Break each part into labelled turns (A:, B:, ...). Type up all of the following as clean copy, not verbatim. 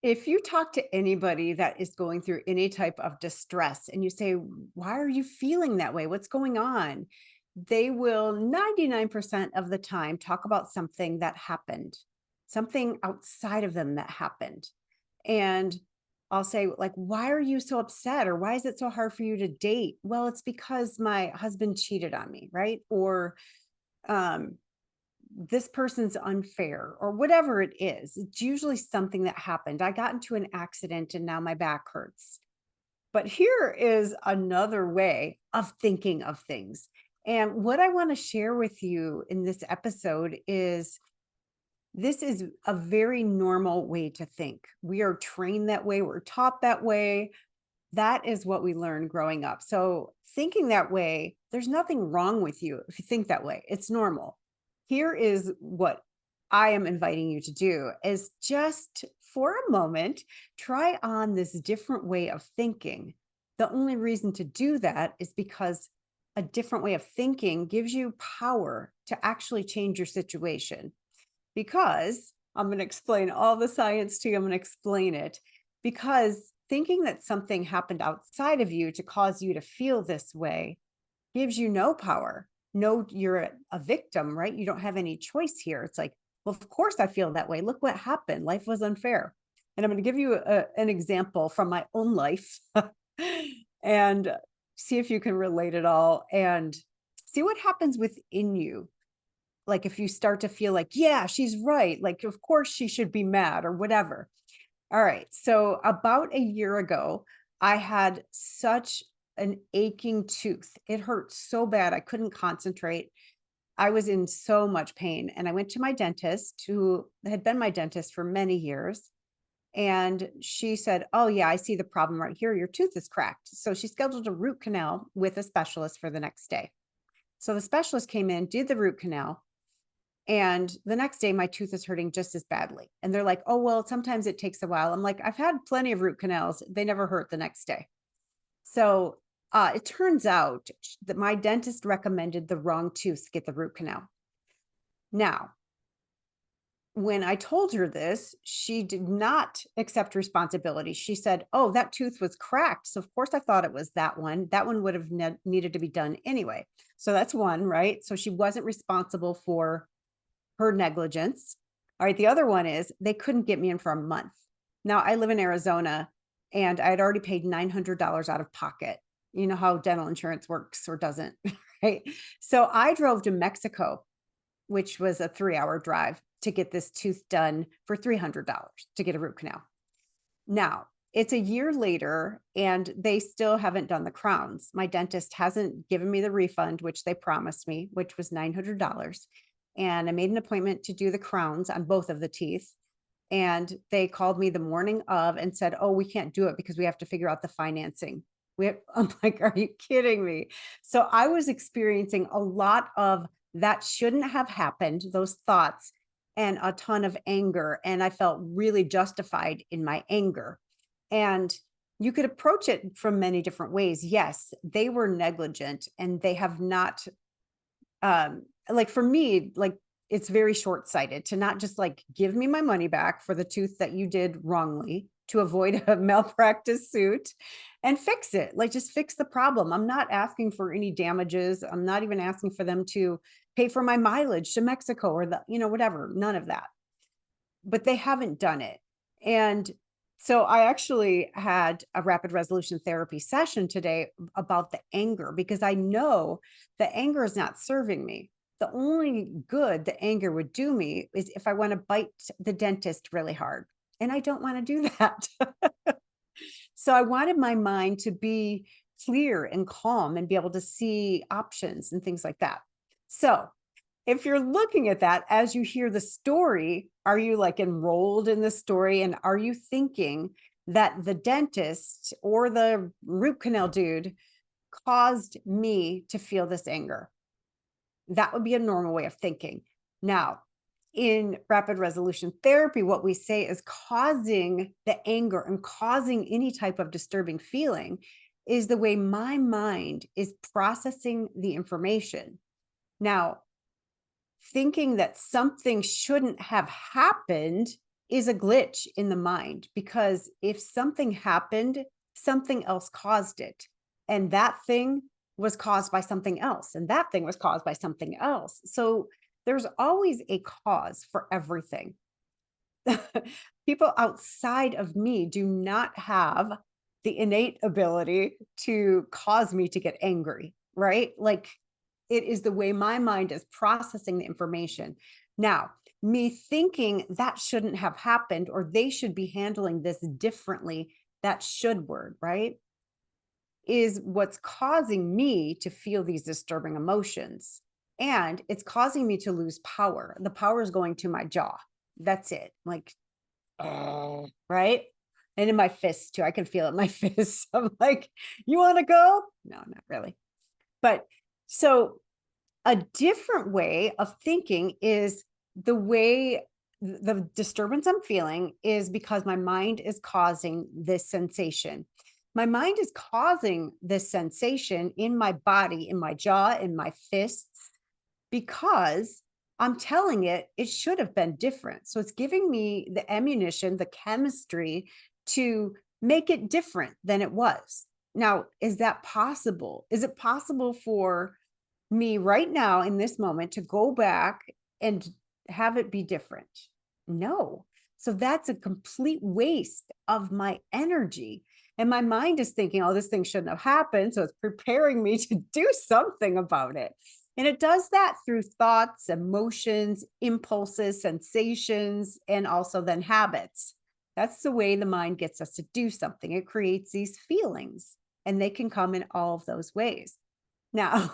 A: If you talk to anybody that is going through any type of distress and you say, "Why are you feeling that way? What's going on?" They will 99% of the time talk about something that happened, something outside of them that happened. And I'll say, like, "Why are you so upset?" Or "Why is it so hard for you to date?" "Well, it's because my husband cheated on me," right? Or, um, this person's unfair or whatever it is. It's usually something that happened. I got into an accident and now my back hurts. But here is another way of thinking of things. And what I want to share with you in this episode is this is a very normal way to think. We are trained that way, we're taught that way. That is what we learned growing up. So, thinking that way, there's nothing wrong with you if you think that way. It's normal. Here is what I am inviting you to do is just for a moment, try on this different way of thinking. The only reason to do that is because a different way of thinking gives you power to actually change your situation. Because I'm going to explain all the science to you. I'm going to explain it because thinking that something happened outside of you to cause you to feel this way gives you no power. No, you're a victim, right? You don't have any choice here. It's like, well, of course I feel that way. Look what happened. Life was unfair. And I'm going to give you an example from my own life and see if you can relate it all and see what happens within you, like if you start to feel like, yeah, she's right, like of course she should be mad or whatever. All right. So about a year ago, I had such an aching tooth. It hurt so bad. I couldn't concentrate. I was in so much pain. And I went to my dentist, who had been my dentist for many years. And she said, "Oh, yeah, I see the problem right here. Your tooth is cracked." So she scheduled a root canal with a specialist for the next day. So the specialist came in, did the root canal. And the next day, my tooth is hurting just as badly. And they're like, "Oh, well, sometimes it takes a while." I'm like, "I've had plenty of root canals. They never hurt the next day." So it turns out that my dentist recommended the wrong tooth to get the root canal. Now, when I told her this, she did not accept responsibility. She said, "Oh, that tooth was cracked. So, of course, I thought it was that one. That one would have needed to be done anyway." So that's one, right? So she wasn't responsible for her negligence. All right, the other one is they couldn't get me in for a month. Now, I live in Arizona and I had already paid $900 out of pocket. You know how dental insurance works or doesn't, right? So I drove to Mexico, which was a 3-hour drive to get this tooth done for $300 to get a root canal. Now, it's a year later and they still haven't done the crowns. My dentist hasn't given me the refund, which they promised me, which was $900. And I made an appointment to do the crowns on both of the teeth. And they called me the morning of and said, "Oh, we can't do it because we have to figure out the financing." I'm like, "Are you kidding me?" So I was experiencing a lot of that shouldn't have happened, those thoughts, and a ton of anger. And I felt really justified in my anger. And you could approach it from many different ways. Yes, they were negligent and they have not, like for me, like it's very short-sighted to not just like give me my money back for the tooth that you did wrongly to avoid a malpractice suit and fix it. Like just fix the problem. I'm not asking for any damages. I'm not even asking for them to pay for my mileage to Mexico or whatever. None of that. But they haven't done it. And so I actually had a rapid resolution therapy session today about the anger because I know the anger is not serving me. The only good the anger would do me is if I want to bite the dentist really hard. And I don't want to do that. So I wanted my mind to be clear and calm and be able to see options and things like that. So if you're looking at that as you hear the story, are you like enrolled in the story? And are you thinking that the dentist or the root canal dude caused me to feel this anger? That would be a normal way of thinking. Now, in rapid resolution therapy, what we say is causing the anger and causing any type of disturbing feeling is the way my mind is processing the information. Now, thinking that something shouldn't have happened is a glitch in the mind, because if something happened, something else caused it. And that thing was caused by something else. And that thing was caused by something else. So there's always a cause for everything. People outside of me do not have the innate ability to cause me to get angry, right? Like, it is the way my mind is processing the information. Now, me thinking that shouldn't have happened, or they should be handling this differently, that should word, right, is what's causing me to feel these disturbing emotions. And it's causing me to lose power. The power is going to my jaw. That's it. Like, right? And in my fists too. I can feel it in my fists. I'm like, you want to go? No, not really. But so a different way of thinking is the way the disturbance I'm feeling is because my mind is causing this sensation. My mind is causing this sensation in my body, in my jaw, in my fists, because I'm telling it, it should have been different. So it's giving me the ammunition, the chemistry to make it different than it was. Now, is that possible? Is it possible for me right now in this moment to go back and have it be different? No. So that's a complete waste of my energy. And my mind is thinking, oh, this thing shouldn't have happened. So it's preparing me to do something about it. And it does that through thoughts, emotions, impulses, sensations, and also then habits. That's the way the mind gets us to do something. It creates these feelings, and they can come in all of those ways. Now,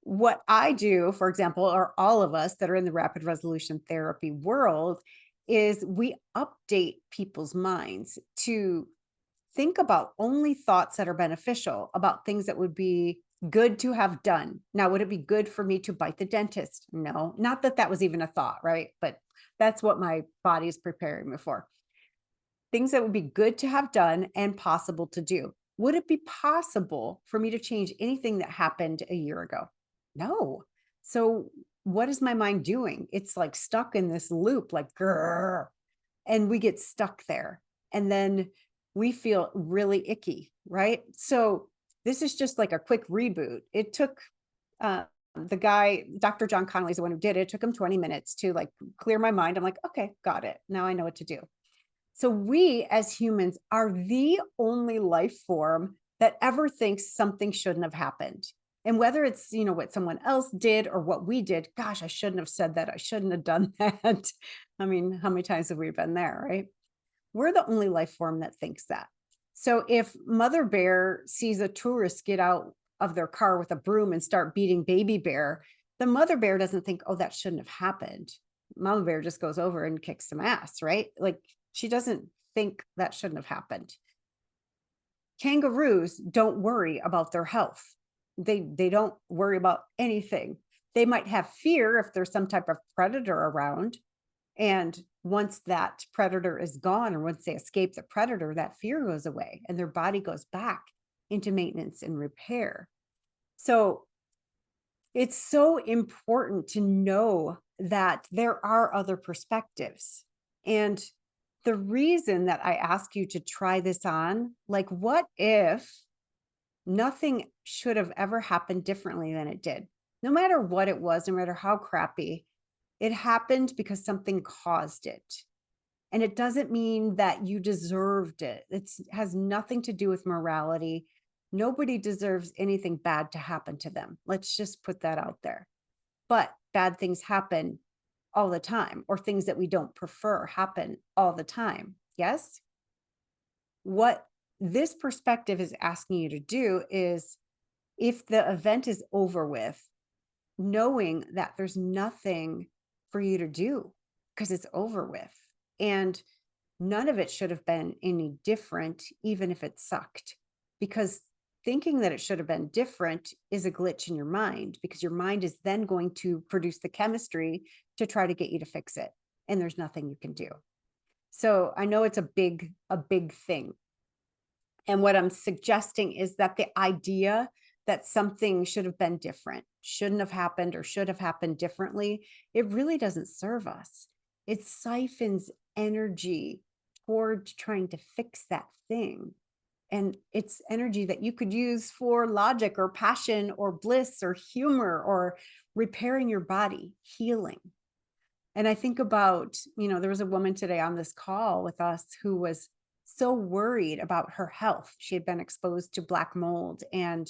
A: what I do, for example, or all of us that are in the rapid resolution therapy world, is we update people's minds to think about only thoughts that are beneficial, about things that would be good to have done. Now, would it be good for me to bite the dentist? No, not that that was even a thought, right? But that's what my body is preparing me for. Things that would be good to have done and possible to do. Would it be possible for me to change anything that happened a year ago? No. So what is my mind doing? It's like stuck in this loop, like, grrr, and we get stuck there. And then we feel really icky, right? So this is just like a quick reboot. It took the guy, Dr. John Connolly is the one who did it. It took him 20 minutes to like clear my mind. I'm like, okay, got it. Now I know what to do. So we as humans are the only life form that ever thinks something shouldn't have happened. And whether it's, what someone else did or what we did, gosh, I shouldn't have said that. I shouldn't have done that. I mean, how many times have we been there, right? We're the only life form that thinks that. So if Mother Bear sees a tourist get out of their car with a broom and start beating Baby Bear, the Mother Bear doesn't think, oh, that shouldn't have happened. Mama Bear just goes over and kicks some ass, right? Like, she doesn't think that shouldn't have happened. Kangaroos don't worry about their health. They don't worry about anything. They might have fear if there's some type of predator around. And once that predator is gone, or once they escape the predator, that fear goes away and their body goes back into maintenance and repair. So it's so important to know that there are other perspectives. And the reason that I ask you to try this on, like, what if nothing should have ever happened differently than it did? No matter what it was, no matter how crappy, it happened because something caused it. And it doesn't mean that you deserved it. It has nothing to do with morality. Nobody deserves anything bad to happen to them. Let's just put that out there. But bad things happen all the time, or things that we don't prefer happen all the time. Yes? What this perspective is asking you to do is, if the event is over with, knowing that there's nothing for you to do because it's over with. And none of it should have been any different, even if it sucked, because thinking that it should have been different is a glitch in your mind, because your mind is then going to produce the chemistry to try to get you to fix it. And there's nothing you can do. So I know it's a big thing. And what I'm suggesting is that the idea that something should have been different, shouldn't have happened, or should have happened differently, it really doesn't serve us. It siphons energy toward trying to fix that thing. And it's energy that you could use for logic or passion or bliss or humor or repairing your body, healing. And I think about, there was a woman today on this call with us who was so worried about her health. She had been exposed to black mold and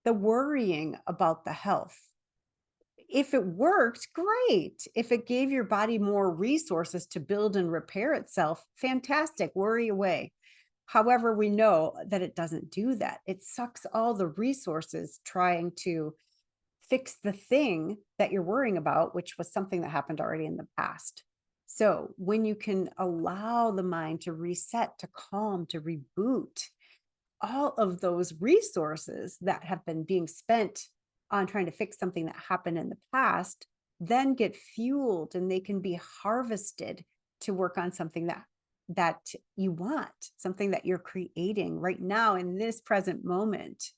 A: the worrying about the health. If it worked, great. If it gave your body more resources to build and repair itself, fantastic, worry away. However, we know that it doesn't do that. It sucks all the resources trying to fix the thing that you're worrying about, which was something that happened already in the past. So when you can allow the mind to reset, to calm, to reboot, all of those resources that have been being spent on trying to fix something that happened in the past then get fueled and they can be harvested to work on something that you want, something that you're creating right now in this present moment.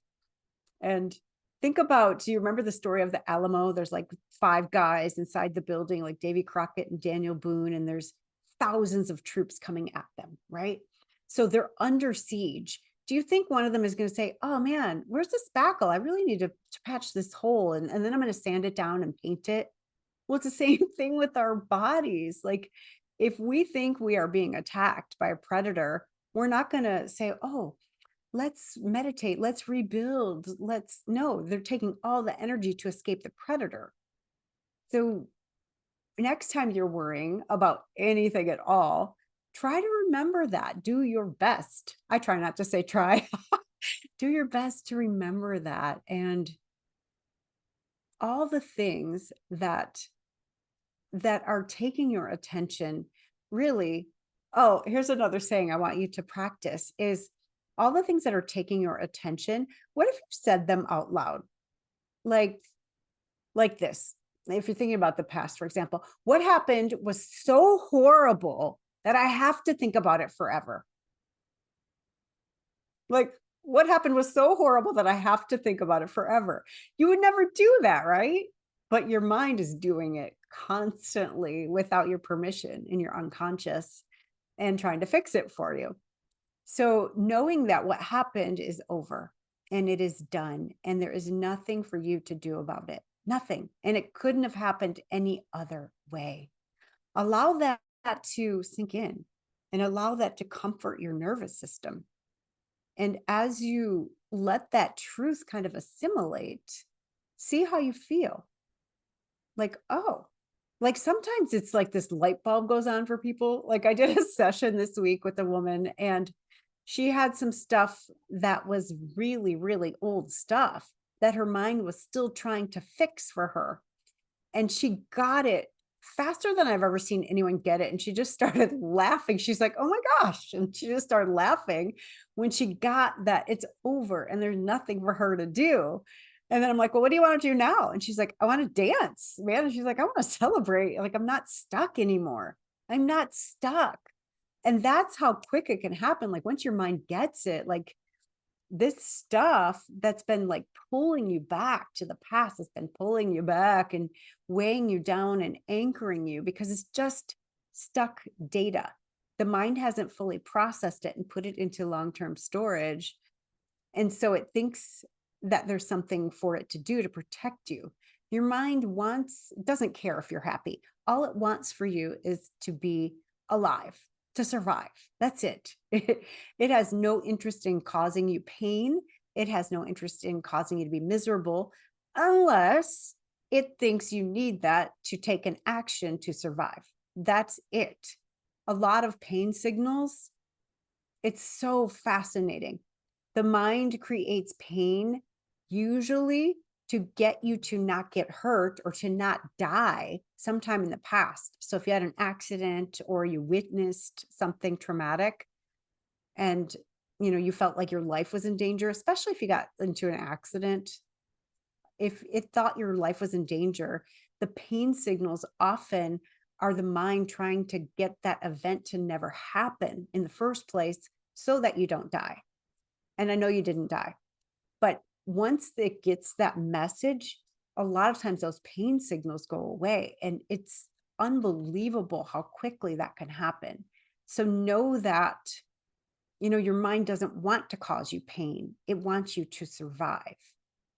A: And think about, do you remember the story of the Alamo? There's like 5 guys inside the building, like Davy Crockett and Daniel Boone, and there's thousands of troops coming at them, right? So they're under siege. Do you think one of them is going to say, oh man, where's the spackle? I really need to patch this hole and then I'm going to sand it down and paint it? Well, it's the same thing with our bodies. Like if we think we are being attacked by a predator, we're not going to say, oh, let's meditate, let's rebuild, no, they're taking all the energy to escape the predator. So next time you're worrying about anything at all, try to remember that. Do your best. I try not to say try. Do your best to remember that. And all the things that are taking your attention, really. Oh, here's another saying I want you to practice is all the things that are taking your attention. What if you said them out loud? Like this. If you're thinking about the past, for example, what happened was so horrible that I have to think about it forever. Like, what happened was so horrible that I have to think about it forever. You would never do that, right? But your mind is doing it constantly without your permission in your unconscious and trying to fix it for you. So knowing that what happened is over and it is done and there is nothing for you to do about it, nothing. And it couldn't have happened any other way. Allow that to sink in and allow that to comfort your nervous system. And as you let that truth kind of assimilate, see how you feel. Like, oh, like sometimes it's like this light bulb goes on for people. Like I did a session this week with a woman and she had some stuff that was really, really old stuff that her mind was still trying to fix for her. And she got it faster than I've ever seen anyone get it. And she just started laughing. She's like, oh my gosh. And she just started laughing when she got that it's over and there's nothing for her to do. And then I'm like, well, what do you want to do now? And she's like, I want to dance, man. And she's like, I want to celebrate. Like, I'm not stuck anymore. I'm not stuck. And that's how quick it can happen. Like once your mind gets it, like this stuff that's been like pulling you back to the past has been pulling you back and weighing you down and anchoring you because it's just stuck data. The mind hasn't fully processed it and put it into long-term storage. And so it thinks that there's something for it to do to protect you. Your mind doesn't care if you're happy. All it wants for you is to be alive, to survive. That's it. It has no interest in causing you pain. It has no interest in causing you to be miserable unless it thinks you need that to take an action to survive. That's it. A lot of pain signals. It's so fascinating. The mind creates pain usually to get you to not get hurt or to not die sometime in the past. So if you had an accident or you witnessed something traumatic and you felt like your life was in danger, especially if you got into an accident, if it thought your life was in danger, the pain signals often are the mind trying to get that event to never happen in the first place so that you don't die. And I know you didn't die, but once it gets that message, a lot of times those pain signals go away and it's unbelievable how quickly that can happen. So know that, your mind doesn't want to cause you pain. It wants you to survive.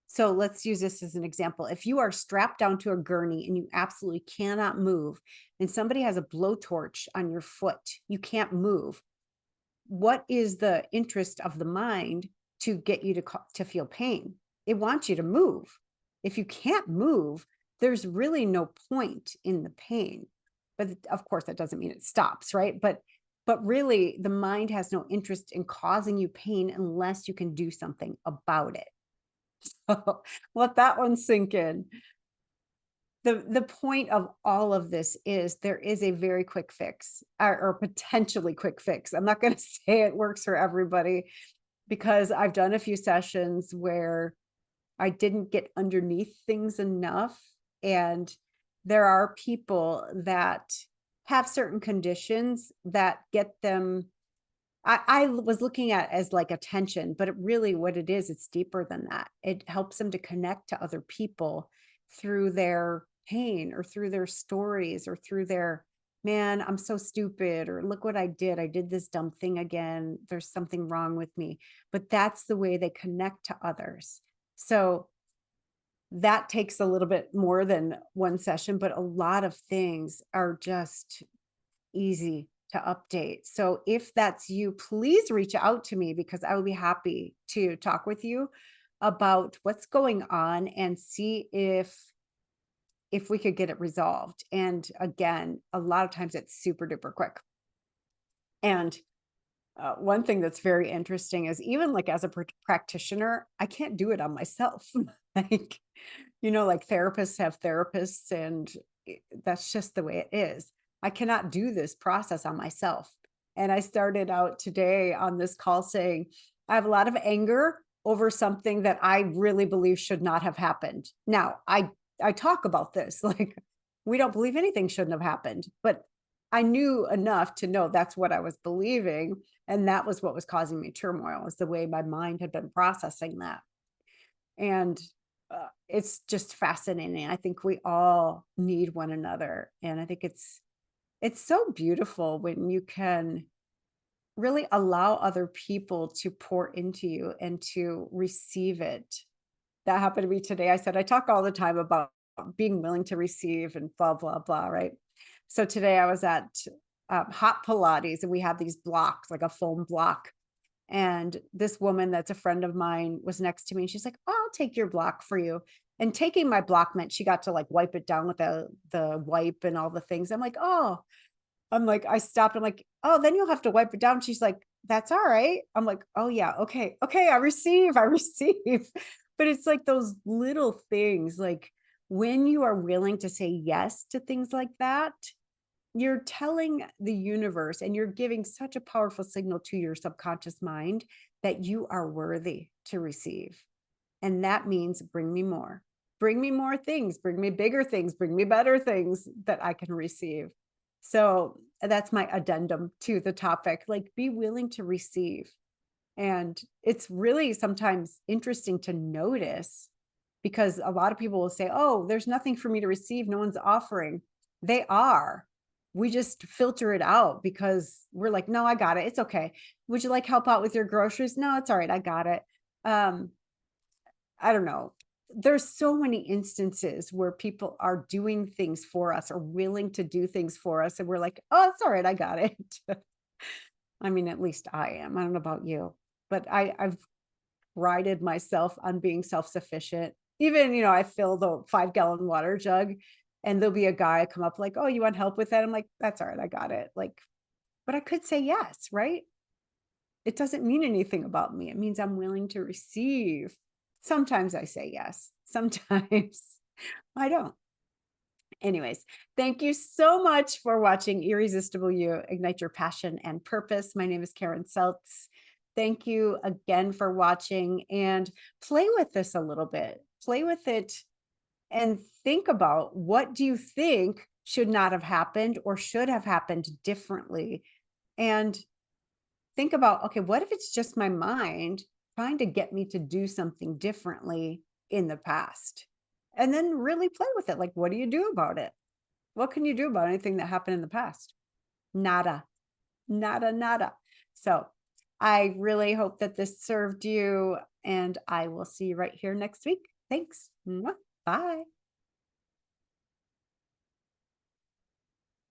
A: So let's use this as an example. If you are strapped down to a gurney and you absolutely cannot move, and somebody has a blowtorch on your foot, you can't move. What is the interest of the mind to get you to feel pain? It wants you to move. If you can't move, there's really no point in the pain. But of course, that doesn't mean it stops, right? But really, the mind has no interest in causing you pain unless you can do something about it. So let that one sink in. The point of all of this is there is a very quick fix, or potentially quick fix. I'm not going to say it works for everybody, because I've done a few sessions where I didn't get underneath things enough. And there are people that have certain conditions that get them. I was looking at as like attention, but really what it is, it's deeper than that. It helps them to connect to other people through their pain or through their stories or through their, man, I'm so stupid, or look what I did. I did this dumb thing again. There's something wrong with me. But that's the way they connect to others. So that takes a little bit more than one session, but a lot of things are just easy to update. So if that's you, please reach out to me, because I would be happy to talk with you about what's going on and see if we could get it resolved. And again, a lot of times it's super duper quick. And one thing that's very interesting is, even like as a practitioner, I can't do it on myself. Like, like therapists have therapists, and that's just the way it is. I cannot do this process on myself. And I started out today on this call saying, I have a lot of anger over something that I really believe should not have happened. Now, I talk about this, like, we don't believe anything shouldn't have happened, but I knew enough to know that's what I was believing. And that was what was causing me turmoil, is the way my mind had been processing that. And it's just fascinating. I think we all need one another. And I think it's so beautiful when you can really allow other people to pour into you and to receive it. That happened to me today. I said, I talk all the time about being willing to receive and blah, blah, blah, right? So today I was at Hot Pilates, and we have these blocks, like a foam block. And this woman that's a friend of mine was next to me, and she's like, oh, I'll take your block for you. And taking my block meant she got to like wipe it down with the wipe and all the things. I'm like, oh, I stopped. I'm like, oh, then you'll have to wipe it down. She's like, that's all right. I'm like, oh yeah, okay. Okay, I receive. But it's like those little things, like when you are willing to say yes to things like that, you're telling the universe, and you're giving such a powerful signal to your subconscious mind that you are worthy to receive. And that means bring me more things, bring me bigger things, bring me better things that I can receive. So that's my addendum to the topic, like, be willing to receive. And it's really sometimes interesting to notice, because a lot of people will say, oh, there's nothing for me to receive. No one's offering. They are. We just filter it out because we're like, no, I got it. It's okay. Would you like help out with your groceries? No, it's all right. I got it. I don't know. There's so many instances where people are doing things for us or willing to do things for us. And we're like, oh, it's all right. I got it. I mean, at least I am. I don't know about you, but I've prided myself on being self-sufficient. Even, I fill the 5-gallon water jug, and there'll be a guy come up like, oh, you want help with that? I'm like, that's all right. I got it. Like, but I could say yes, right? It doesn't mean anything about me. It means I'm willing to receive. Sometimes I say yes. Sometimes I don't. Anyways, thank you so much for watching Irresistible You, Ignite Your Passion and Purpose. My name is Karen Seltz. Thank you again for watching, and play with this a little bit. Play with it and think about, what do you think should not have happened or should have happened differently? And think about, okay, what if it's just my mind trying to get me to do something differently in the past? And then really play with it. Like, what do you do about it? What can you do about anything that happened in the past? Nada, nada, nada. So I really hope that this served you, and I will see you right here next week. Thanks. Mwah. Bye.